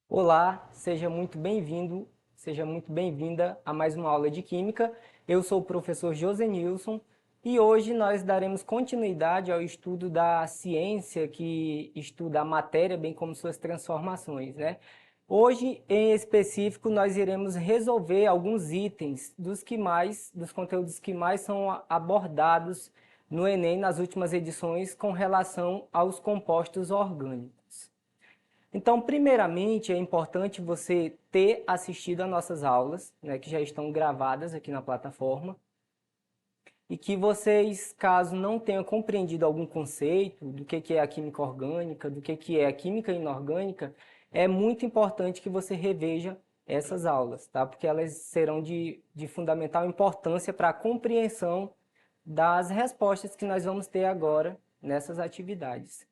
Olá, seja muito bem-vindo, seja muito bem-vinda a mais uma aula de Química. Eu sou o professor Josenilson e hoje nós daremos continuidade ao estudo da ciência que estuda a matéria, bem como suas transformações, né? Hoje, em específico, nós iremos resolver alguns itens dos conteúdos que mais são abordados no Enem nas últimas edições com relação aos compostos orgânicos. Então, primeiramente, é importante você ter assistido às nossas aulas, né, que já estão gravadas aqui na plataforma, e que vocês, caso não tenham compreendido algum conceito do que é a química orgânica, do que é a química inorgânica, é muito importante que você reveja essas aulas, tá? Porque elas serão de fundamental importância para a compreensão das respostas que nós vamos ter agora nessas atividades.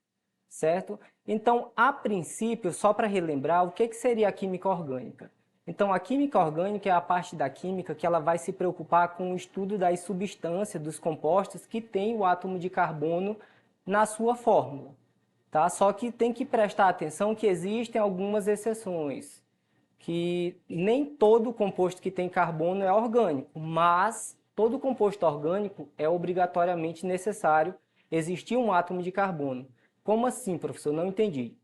Certo? Então, a princípio, só para relembrar, o que seria a química orgânica? Então, a química orgânica é a parte da química que ela vai se preocupar com o estudo das substâncias, dos compostos que têm o átomo de carbono na sua fórmula. Tá? Só que tem que prestar atenção que existem algumas exceções, que nem todo composto que tem carbono é orgânico, mas todo composto orgânico é obrigatoriamente necessário existir um átomo de carbono. Como assim, professor? Não entendi.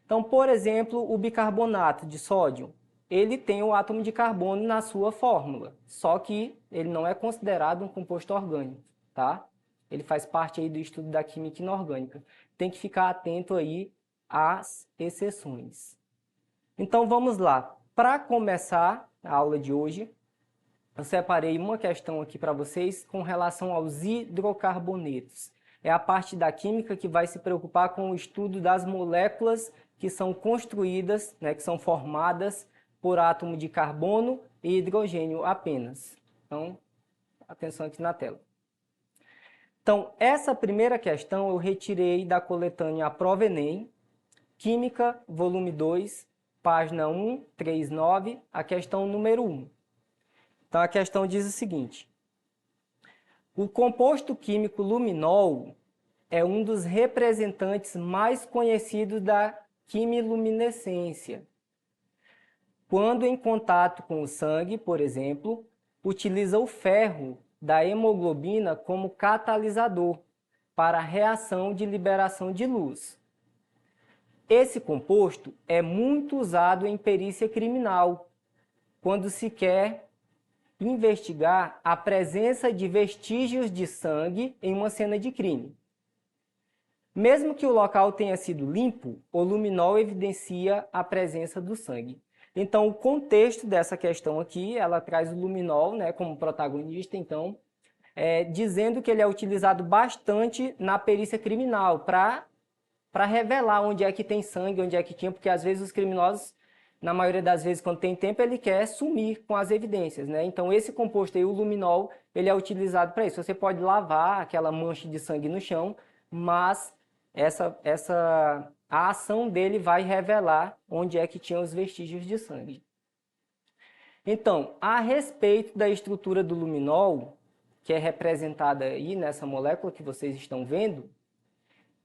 Então, por exemplo, o bicarbonato de sódio, ele tem o átomo de carbono na sua fórmula, só que ele não é considerado um composto orgânico, tá? Ele faz parte aí do estudo da química inorgânica. Tem que ficar atento aí às exceções. Então, vamos lá. Para começar a aula de hoje, eu separei uma questão aqui para vocês com relação aos hidrocarbonetos. É a parte da química que vai se preocupar com o estudo das moléculas que são construídas, né, que são formadas por átomo de carbono e hidrogênio apenas. Então, atenção aqui na tela. Então, essa primeira questão eu retirei da coletânea A Prova Enem, Química, volume 2, página 139, a questão número 1. Então, a questão diz o seguinte: o composto químico luminol é um dos representantes mais conhecidos da quimiluminescência. Quando em contato com o sangue, por exemplo, utiliza o ferro da hemoglobina como catalisador para a reação de liberação de luz. Esse composto é muito usado em perícia criminal, quando se quer investigar a presença de vestígios de sangue em uma cena de crime. Mesmo que o local tenha sido limpo, o luminol evidencia a presença do sangue. Então, o contexto dessa questão aqui, ela traz o luminol, né, como protagonista, então, dizendo que ele é utilizado bastante na perícia criminal, para revelar onde é que tem sangue, onde é que tinha, porque às vezes os criminosos, na maioria das vezes, quando tem tempo, ele quer sumir com as evidências, né? Então, esse composto aí, o luminol, ele é utilizado para isso. Você pode lavar aquela mancha de sangue no chão, mas a ação dele vai revelar onde é que tinha os vestígios de sangue. Então, a respeito da estrutura do luminol, que é representada aí nessa molécula que vocês estão vendo,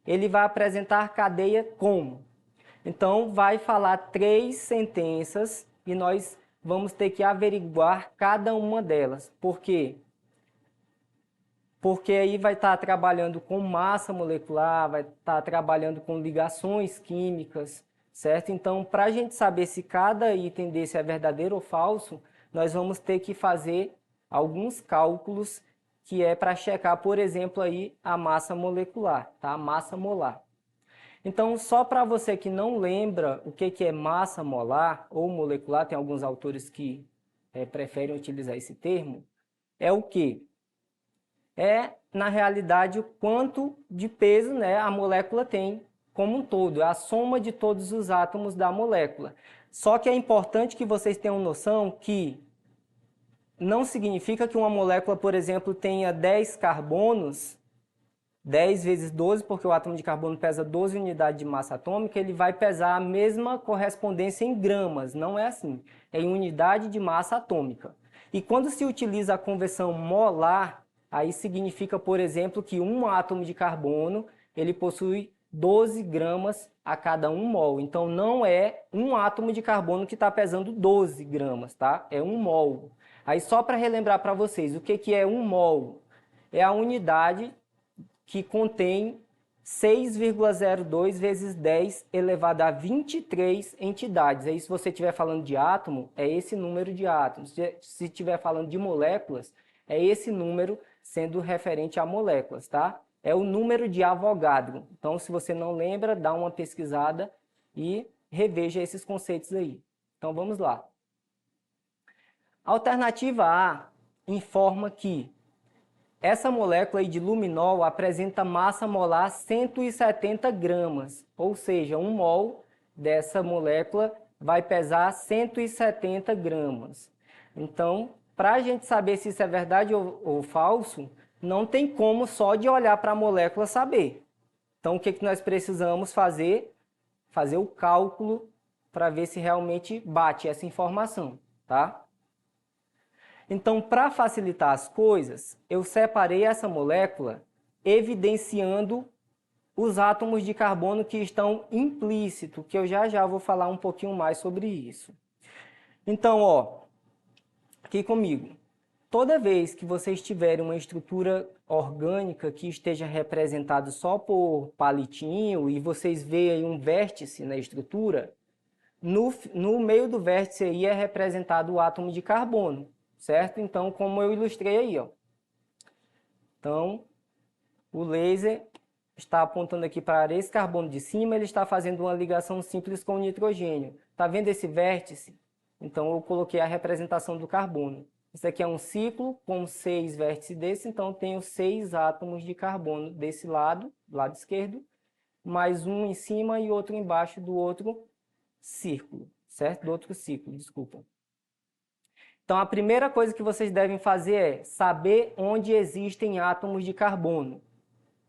ele vai apresentar cadeia como? Então, vai falar 3 sentenças e nós vamos ter que averiguar cada uma delas. Por quê? Porque aí vai estar trabalhando com massa molecular, vai estar trabalhando com ligações químicas, certo? Então, para a gente saber se cada item desse é verdadeiro ou falso, nós vamos ter que fazer alguns cálculos que é para checar, por exemplo, aí a massa molecular, tá? A massa molar. Então, só para você que não lembra o que é massa molar ou molecular, tem alguns autores que preferem utilizar esse termo, é o quê? É, na realidade, o quanto de peso, né, a molécula tem como um todo, é a soma de todos os átomos da molécula. Só que é importante que vocês tenham noção que não significa que uma molécula, por exemplo, tenha 10 carbonos 10 vezes 12, porque o átomo de carbono pesa 12 unidades de massa atômica, ele vai pesar a mesma correspondência em gramas, não é assim, é em unidade de massa atômica. E quando se utiliza a conversão molar, aí significa, por exemplo, que um átomo de carbono, ele possui 12 gramas a cada 1 mol. Então, não é um átomo de carbono que está pesando 12 gramas, tá? É 1 mol. Aí, só para relembrar para vocês, o que é 1 mol? É a unidade que contém 6,02 vezes 10 elevado a 23 entidades. Aí, se você estiver falando de átomo, é esse número de átomos. Se estiver falando de moléculas, é esse número sendo referente a moléculas, tá? É o número de Avogadro. Então, se você não lembra, dá uma pesquisada e reveja esses conceitos aí. Então, vamos lá. A alternativa A informa que essa molécula aí de luminol apresenta massa molar 170 gramas, ou seja, 1 mol dessa molécula vai pesar 170 gramas. Então, para a gente saber se isso é verdade ou falso, não tem como só de olhar para a molécula saber. Então, o que nós precisamos fazer? Fazer o cálculo para ver se realmente bate essa informação, tá? Então, para facilitar as coisas, eu separei essa molécula evidenciando os átomos de carbono que estão implícitos, que eu já vou falar um pouquinho mais sobre isso. Então, ó, aqui comigo. Toda vez que vocês tiverem uma estrutura orgânica que esteja representada só por palitinho e vocês veem um vértice na estrutura, no meio do vértice aí é representado o átomo de carbono, certo? Então, como eu ilustrei aí, ó. Então, o laser está apontando aqui para esse carbono de cima, ele está fazendo uma ligação simples com o nitrogênio. Tá vendo esse vértice? Então, eu coloquei a representação do carbono. Isso aqui é um ciclo com 6 vértices desse, então eu tenho 6 átomos de carbono desse lado esquerdo, mais um em cima e outro embaixo do outro círculo, certo? Do outro ciclo, desculpa. Então, a primeira coisa que vocês devem fazer é saber onde existem átomos de carbono.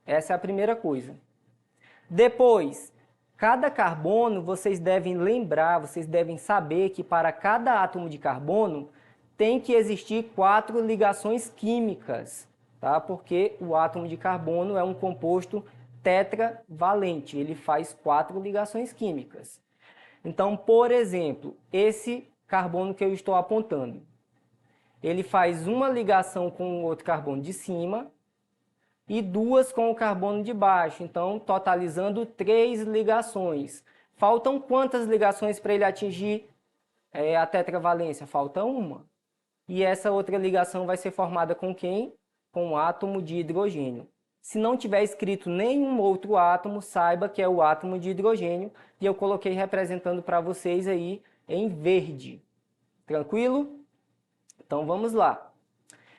Essa é a primeira coisa. Depois, cada carbono, vocês devem lembrar, vocês devem saber que para cada átomo de carbono tem que existir 4 ligações químicas, tá? Porque o átomo de carbono é um composto tetravalente, ele faz 4 ligações químicas. Então, por exemplo, esse carbono que eu estou apontando, ele faz uma ligação com o outro carbono de cima e 2 com o carbono de baixo, então totalizando 3 ligações. Faltam quantas ligações para ele atingir a tetravalência? Falta uma. E essa outra ligação vai ser formada com quem? Com o átomo de hidrogênio. Se não tiver escrito nenhum outro átomo, saiba que é o átomo de hidrogênio, e eu coloquei representando para vocês aí em verde. Tranquilo? Então vamos lá.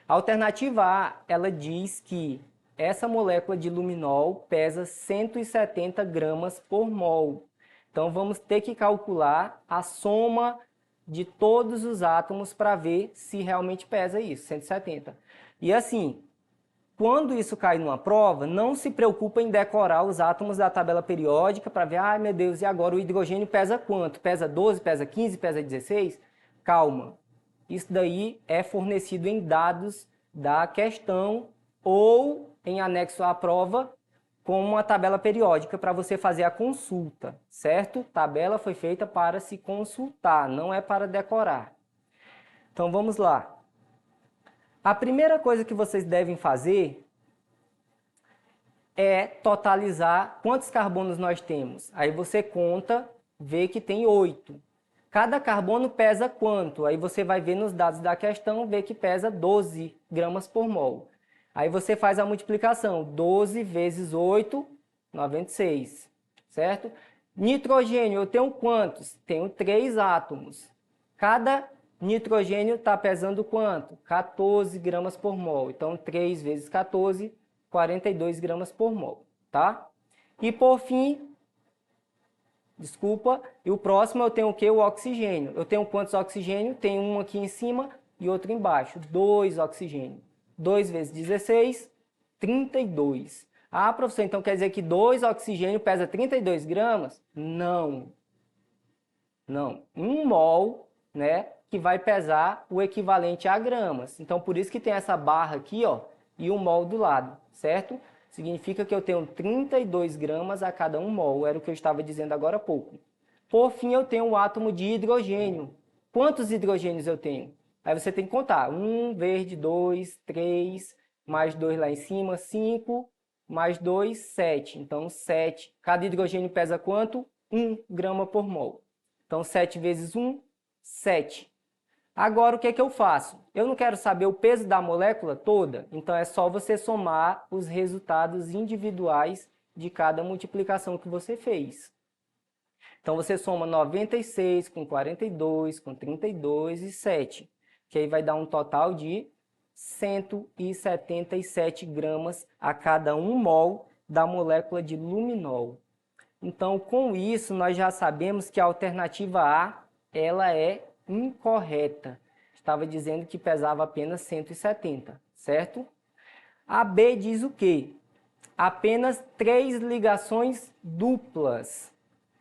A alternativa A, ela diz que essa molécula de luminol pesa 170 gramas por mol. Então vamos ter que calcular a soma de todos os átomos para ver se realmente pesa isso, 170. E assim, quando isso cai numa prova, não se preocupa em decorar os átomos da tabela periódica para ver, ai meu Deus, e agora o hidrogênio pesa quanto? Pesa 12, pesa 15, pesa 16? Calma. Isso daí é fornecido em dados da questão ou em anexo à prova com uma tabela periódica para você fazer a consulta, certo? Tabela foi feita para se consultar, não é para decorar. Então vamos lá. A primeira coisa que vocês devem fazer é totalizar quantos carbonos nós temos. Aí você conta, vê que tem 8. Cada carbono pesa quanto? Aí você vai ver nos dados da questão, vê que pesa 12 gramas por mol. Aí você faz a multiplicação, 12 vezes 8, 96, certo? Nitrogênio, eu tenho quantos? Tenho 3 átomos. Cada nitrogênio está pesando quanto? 14 gramas por mol. Então, 3 vezes 14, 42 gramas por mol, tá? E por fim, e o próximo eu tenho o que? O oxigênio. Eu tenho quantos oxigênio? Tenho um aqui em cima e outro embaixo. 2 oxigênio. 2 vezes 16, 32. Ah, professor, então quer dizer que 2 oxigênio pesa 32 gramas? Não. Não. 1 mol, né, que vai pesar o equivalente a gramas. Então, por isso que tem essa barra aqui, ó, e 1 mol do lado, certo? Significa que eu tenho 32 gramas a cada 1 mol, era o que eu estava dizendo agora há pouco. Por fim, eu tenho um átomo de hidrogênio. Quantos hidrogênios eu tenho? Aí você tem que contar. 1, verde, 2, 3, mais 2 lá em cima, 5, mais 2, 7. Então, 7. Cada hidrogênio pesa quanto? 1 grama por mol. Então, 7 vezes 1, 7. Agora, o que é que eu faço? Eu não quero saber o peso da molécula toda, então é só você somar os resultados individuais de cada multiplicação que você fez. Então, você soma 96 com 42, com 32 e 7, que aí vai dar um total de 177 gramas a cada 1 mol da molécula de luminol. Então, com isso, nós já sabemos que a alternativa A, ela é incorreta. Estava dizendo que pesava apenas 170, certo? A B diz o quê? Apenas 3 ligações duplas.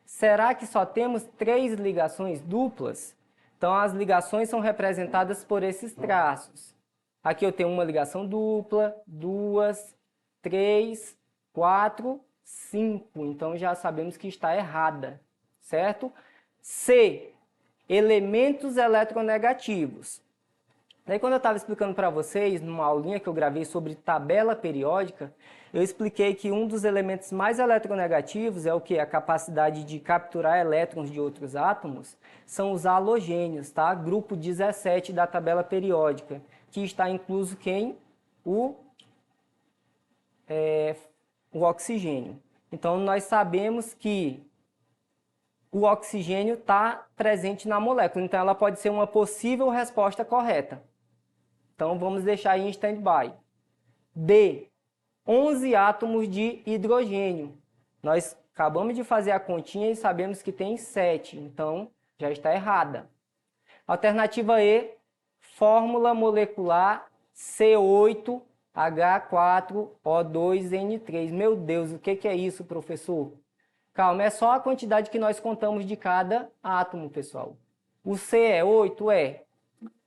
Será que só temos 3 ligações duplas? Então, as ligações são representadas por esses traços. Aqui eu tenho uma ligação dupla, 2, 3, 4, 5. Então, já sabemos que está errada, certo? C, elementos eletronegativos. Daí, quando eu estava explicando para vocês, numa aulinha que eu gravei sobre tabela periódica, eu expliquei que um dos elementos mais eletronegativos é o que? A capacidade de capturar elétrons de outros átomos, são os halogênios, tá? Grupo 17 da tabela periódica, que está incluso quem? O oxigênio. Então, nós sabemos que o oxigênio está presente na molécula, então ela pode ser uma possível resposta correta. Então, vamos deixar aí em stand-by. D, 11 átomos de hidrogênio. Nós acabamos de fazer a continha e sabemos que tem 7, então já está errada. Alternativa E, fórmula molecular C8H4O2N3. Meu Deus, o que é isso, professor? Calma, é só a quantidade que nós contamos de cada átomo, pessoal. O C é 8? É.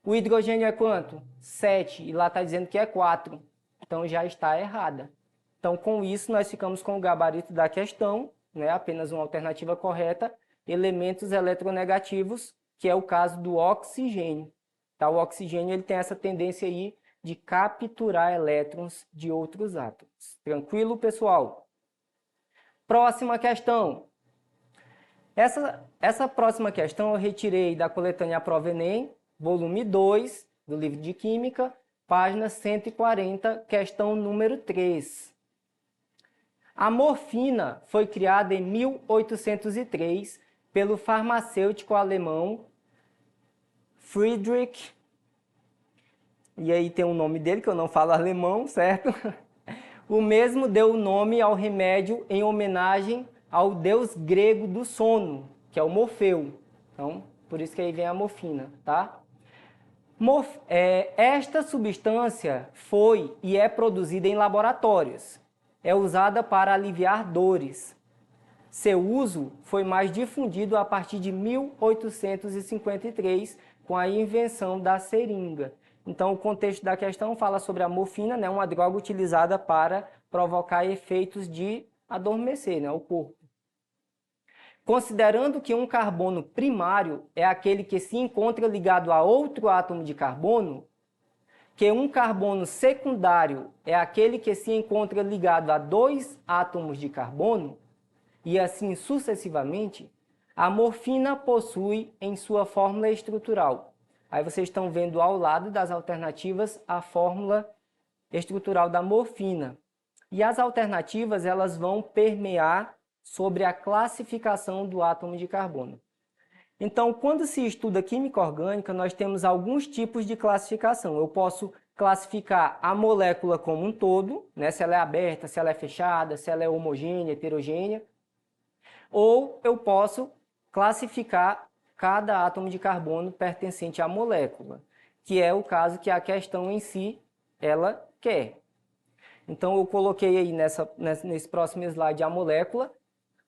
O hidrogênio é quanto? 7. E lá está dizendo que é 4. Então, já está errada. Então, com isso, nós ficamos com o gabarito da questão, né? Apenas uma alternativa correta, elementos eletronegativos, que é o caso do oxigênio. Tá? O oxigênio ele tem essa tendência aí de capturar elétrons de outros átomos. Tranquilo, pessoal? Próxima questão. Essa próxima questão eu retirei da coletânea Prova Enem, volume 2, do livro de Química, página 140, questão número 3. A morfina foi criada em 1803 pelo farmacêutico alemão Friedrich, e aí tem o nome dele, que eu não falo alemão, certo? O mesmo deu o nome ao remédio em homenagem ao deus grego do sono, que é o Morfeu. Então, por isso que aí vem a morfina, tá? Esta substância foi e é produzida em laboratórios. É usada para aliviar dores. Seu uso foi mais difundido a partir de 1853, com a invenção da seringa. Então, o contexto da questão fala sobre a morfina, né, uma droga utilizada para provocar efeitos de adormecer, né, o corpo. Considerando que um carbono primário é aquele que se encontra ligado a outro átomo de carbono, que um carbono secundário é aquele que se encontra ligado a 2 átomos de carbono, e assim sucessivamente, a morfina possui em sua fórmula estrutural. Aí vocês estão vendo ao lado das alternativas a fórmula estrutural da morfina. E as alternativas elas vão permear sobre a classificação do átomo de carbono. Então, quando se estuda química orgânica, nós temos alguns tipos de classificação. Eu posso classificar a molécula como um todo, né? Se ela é aberta, se ela é fechada, se ela é homogênea, heterogênea. Ou eu posso classificar cada átomo de carbono pertencente à molécula, que é o caso que a questão em si ela quer. Então, eu coloquei aí nesse próximo slide a molécula.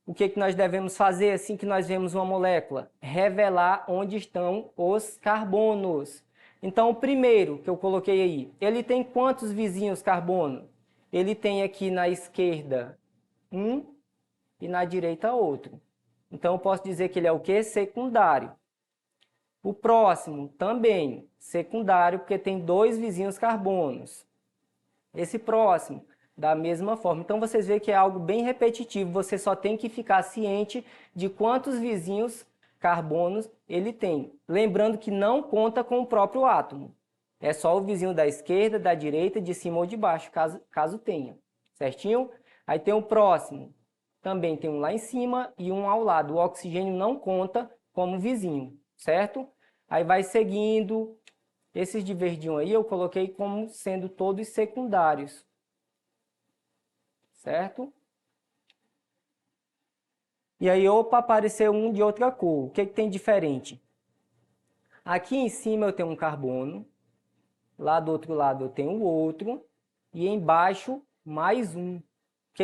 O que nós devemos fazer assim que nós vemos uma molécula? Revelar onde estão os carbonos. Então, o primeiro que eu coloquei aí, ele tem quantos vizinhos carbono? Ele tem aqui na esquerda um e na direita outro. Então, eu posso dizer que ele é o quê? Secundário. O próximo também, secundário, porque tem 2 vizinhos carbonos. Esse próximo, da mesma forma. Então, vocês veem que é algo bem repetitivo. Você só tem que ficar ciente de quantos vizinhos carbonos ele tem. Lembrando que não conta com o próprio átomo. É só o vizinho da esquerda, da direita, de cima ou de baixo, caso tenha. Certinho? Aí tem o próximo. Também tem um lá em cima e um ao lado. O oxigênio não conta como vizinho, certo? Aí vai seguindo. Esses de verdinho aí eu coloquei como sendo todos secundários. Certo? E aí, opa, apareceu um de outra cor. O que tem diferente? Aqui em cima eu tenho um carbono. Lá do outro lado eu tenho outro. E embaixo mais um. O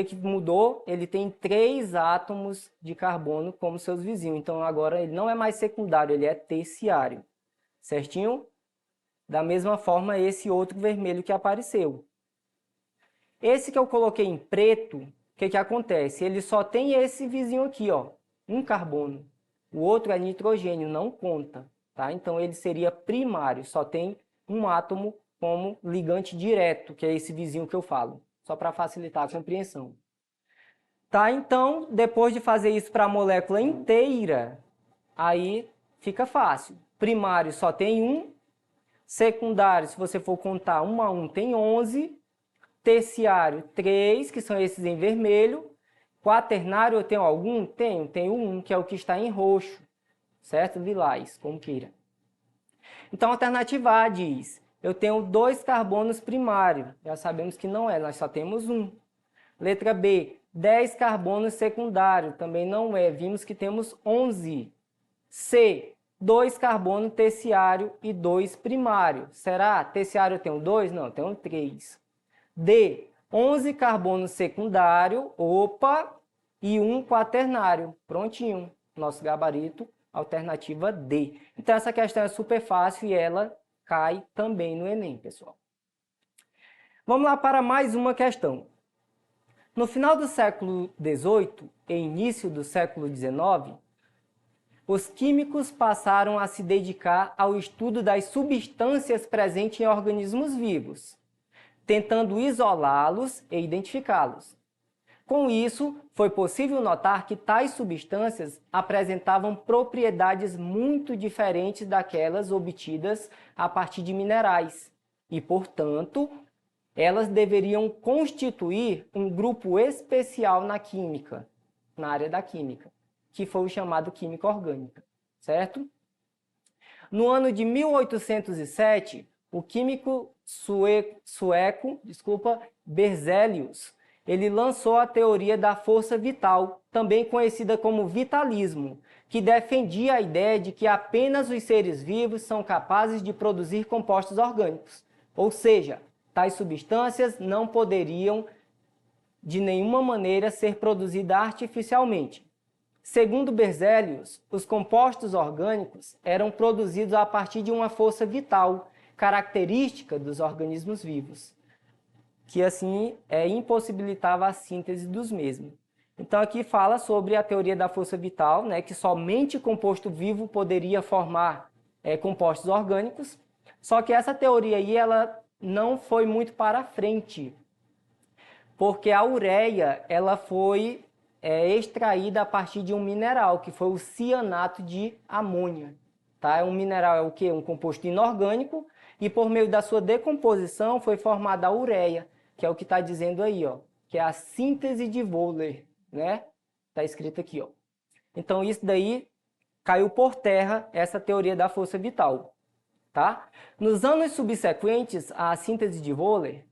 que mudou? Ele tem 3 átomos de carbono como seus vizinhos. Então agora ele não é mais secundário, ele é terciário. Certinho? Da mesma forma esse outro vermelho que apareceu. Esse que eu coloquei em preto, o que acontece? Ele só tem esse vizinho aqui, ó, um carbono. O outro é nitrogênio, não conta. Tá? Então ele seria primário, só tem um átomo como ligante direto, que é esse vizinho que eu falo. Só para facilitar a compreensão. Tá, então, depois de fazer isso para a molécula inteira, aí fica fácil. Primário só tem um. Secundário, se você for contar 1 a 1, tem 11. Terciário, 3, que são esses em vermelho. Quaternário, eu tenho algum? Tenho um, que é o que está em roxo. Certo? Lilás, como queira. Então, a alternativa A diz, eu tenho 2 carbonos primários. Já sabemos que não é, nós só temos um. Letra B, 10 carbonos secundários. Também não é, vimos que temos 11. C, 2 carbonos terciário e 2 primário. Será? Terciário eu tenho 2? Não, eu tenho 3. D, 11 carbono secundário, opa, e 1 quaternário. Prontinho, nosso gabarito, alternativa D. Então, essa questão é super fácil e ela cai também no Enem, pessoal. Vamos lá para mais uma questão. No final do século XVIII e início do século XIX, os químicos passaram a se dedicar ao estudo das substâncias presentes em organismos vivos, tentando isolá-los e identificá-los. Com isso, foi possível notar que tais substâncias apresentavam propriedades muito diferentes daquelas obtidas a partir de minerais e, portanto, elas deveriam constituir um grupo especial na química, na área da química, que foi o chamado química orgânica, certo? No ano de 1807, o químico sueco, Berzelius, ele lançou a teoria da força vital, também conhecida como vitalismo, que defendia a ideia de que apenas os seres vivos são capazes de produzir compostos orgânicos, ou seja, tais substâncias não poderiam de nenhuma maneira ser produzidas artificialmente. Segundo Berzelius, os compostos orgânicos eram produzidos a partir de uma força vital, característica dos organismos vivos, que assim impossibilitava a síntese dos mesmos. Então aqui fala sobre a teoria da força vital, né, que somente composto vivo poderia formar compostos orgânicos, só que essa teoria aí ela não foi muito para frente, porque a ureia ela foi extraída a partir de um mineral, que foi o cianato de amônia. Tá? Um mineral é o quê? Um composto inorgânico, e por meio da sua decomposição foi formada a ureia, que é o que está dizendo aí, ó, que é a síntese de Wöhler, né? Está escrito aqui, ó. Então isso daí caiu por terra, essa teoria da força vital. Tá? Nos anos subsequentes à síntese de Wöhler,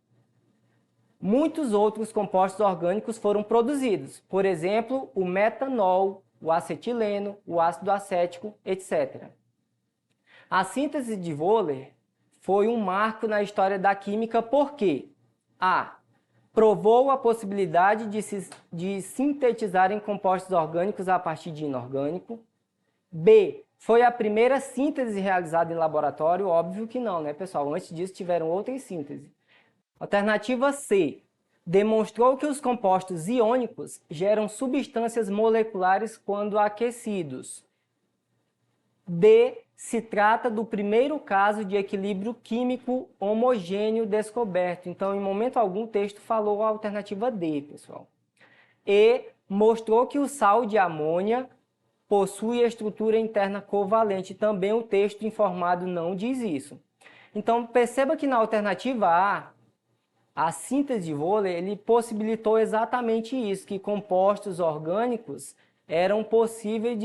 muitos outros compostos orgânicos foram produzidos, por exemplo, o metanol, o acetileno, o ácido acético, etc. A síntese de Wöhler foi um marco na história da química porque A. provou a possibilidade de sintetizarem compostos orgânicos a partir de inorgânico. B, foi a primeira síntese realizada em laboratório? Óbvio que não, né, pessoal? Antes disso tiveram outras sínteses. Alternativa C, demonstrou que os compostos iônicos geram substâncias moleculares quando aquecidos. D, se trata do primeiro caso de equilíbrio químico homogêneo descoberto. Então, em momento algum, o texto falou a alternativa D, pessoal. E, mostrou que o sal de amônia possui estrutura interna covalente. Também o texto informado não diz isso. Então, perceba que na alternativa a síntese de Wöhler, ele possibilitou exatamente isso, que compostos orgânicos eram possíveis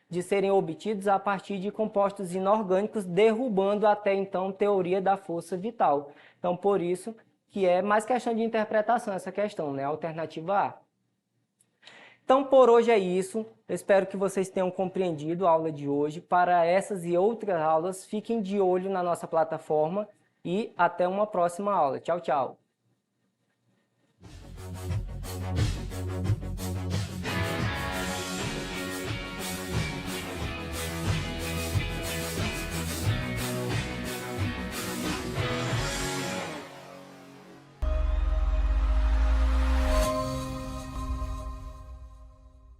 de serem obtidos a partir de compostos inorgânicos, derrubando até então teoria da força vital. Então, por isso que é mais questão de interpretação essa questão, né? Alternativa A. Então, por hoje é isso. Eu espero que vocês tenham compreendido a aula de hoje. Para essas e outras aulas, fiquem de olho na nossa plataforma e até uma próxima aula. Tchau, tchau!